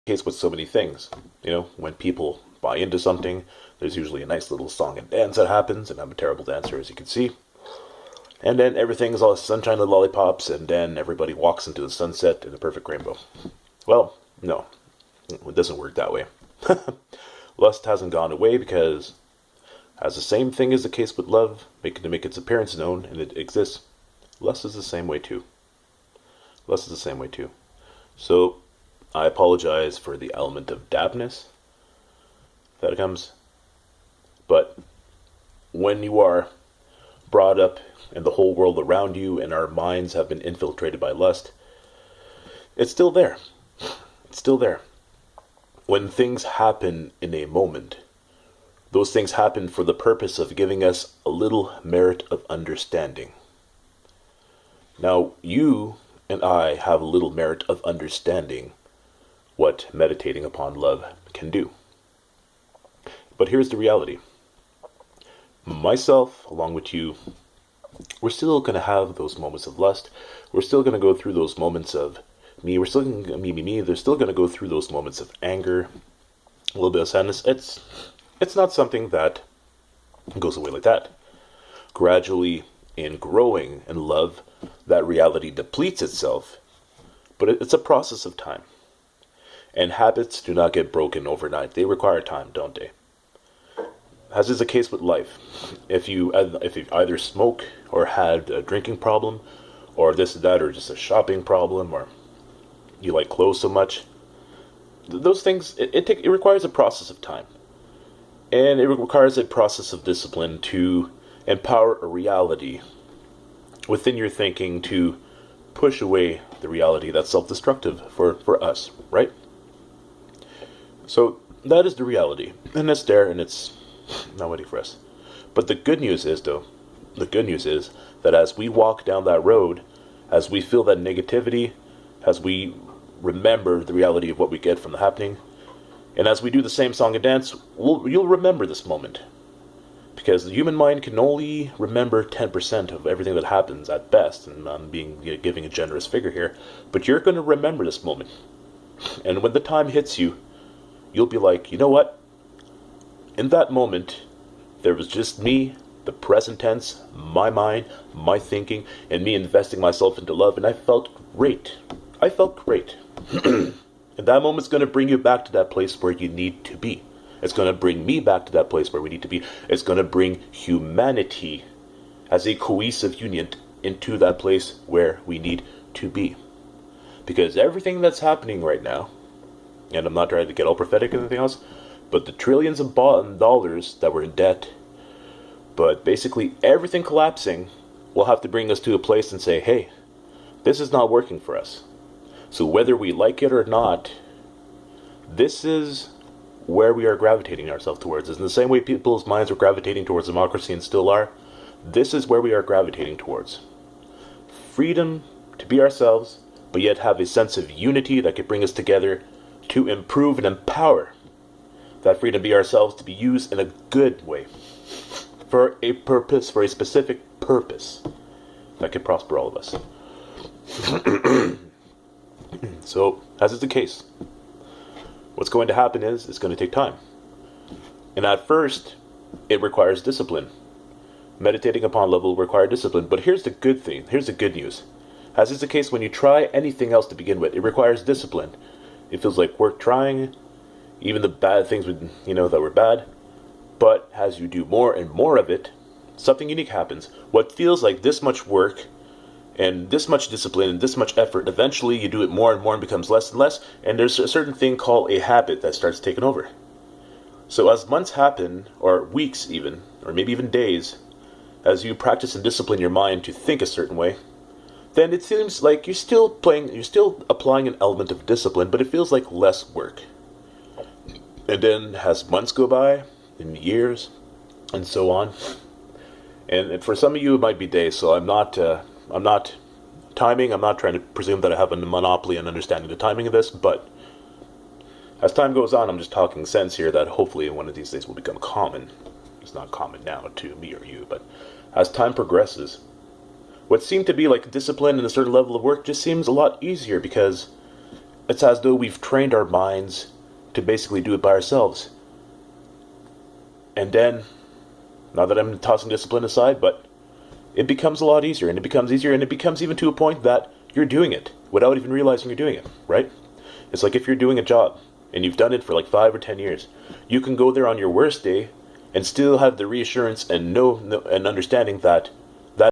case with so many things. When people buy into something, there's usually a nice little song and dance that happens, and I'm a terrible dancer, as you can see. And then everything's all sunshine and lollipops, and then everybody walks into the sunset in a perfect rainbow. Well, no, it doesn't work that way. Lust hasn't gone away because, as the same thing is the case with love, making to make its appearance known, and it exists, lust is the same way too. Lust is the same way too. So, I apologize for the element of dampness that comes, but when you are brought up in the whole world around you and our minds have been infiltrated by lust, it's still there. It's still there. When things happen in a moment, those things happen for the purpose of giving us a little merit of understanding. Now, you and I have a little merit of understanding what meditating upon love can do. But here's the reality. Myself, along with you, we're still going to have those moments of lust. We're still going to go through those moments of me. We're still going to me. They're still going to go through those moments of anger, a little bit of sadness. It's not something that goes away like that. Gradually, in growing in love, that reality depletes itself, but it's a process of time. And habits do not get broken overnight. They require time, don't they? As is the case with life. If you either smoke or had a drinking problem, or this or that, or just a shopping problem, or you like clothes so much, those things, it requires a process of time. And it requires a process of discipline to empower a reality within your thinking to push away the reality that's self-destructive for us, right? So that is the reality. And it's there, and it's not waiting for us. But the good news is that as we walk down that road, as we feel that negativity, as we remember the reality of what we get from the happening, and as we do the same song and dance, you'll remember this moment. Because the human mind can only remember 10% of everything that happens at best, and I'm giving a generous figure here, but you're going to remember this moment. And when the time hits you, you'll be like, you know what? In that moment, there was just me, the present tense, my mind, my thinking, and me investing myself into love, and I felt great. I felt great. And that moment's going to bring you back to that place where you need to be. It's going to bring me back to that place where we need to be. It's going to bring humanity as a cohesive union into that place where we need to be. Because everything that's happening right now, and I'm not trying to get all prophetic or anything else, but the trillions of dollars that were in debt, but basically everything collapsing, will have to bring us to a place and say, hey, this is not working for us. So whether we like it or not, this is where we are gravitating ourselves towards. It's in the same way people's minds are gravitating towards democracy and still are. This is where we are gravitating towards. Freedom to be ourselves, but yet have a sense of unity that could bring us together to improve and empower that freedom to be ourselves, to be used in a good way, for a purpose, for a specific purpose that could prosper all of us. So, as is the case, what's going to happen is it's going to take time. And at first, it requires discipline. Meditating upon love will require discipline. But here's the good thing. Here's the good news. As is the case when you try anything else to begin with, it requires discipline. It feels like work trying, even the bad things that were bad. But as you do more and more of it, something unique happens. What feels like this much work and this much discipline and this much effort, eventually you do it more and more and becomes less and less, and there's a certain thing called a habit that starts taking over. So as months happen, or weeks even, or maybe even days, as you practice and discipline your mind to think a certain way, then it seems like you're still applying an element of discipline, but it feels like less work. And then as months go by, and years, and so on, and for some of you it might be days, so I'm not timing. I'm not trying to presume that I have a monopoly on understanding the timing of this, but as time goes on, I'm just talking sense here that hopefully one of these days will become common. It's not common now to me or you, but as time progresses, what seemed to be like discipline and a certain level of work just seems a lot easier because it's as though we've trained our minds to basically do it by ourselves. And then, not that I'm tossing discipline aside, but it becomes a lot easier, and it becomes easier, and it becomes even to a point that you're doing it without even realizing you're doing it, right? It's like if you're doing a job and you've done it for like 5 or 10 years, you can go there on your worst day and still have the reassurance and know and understanding that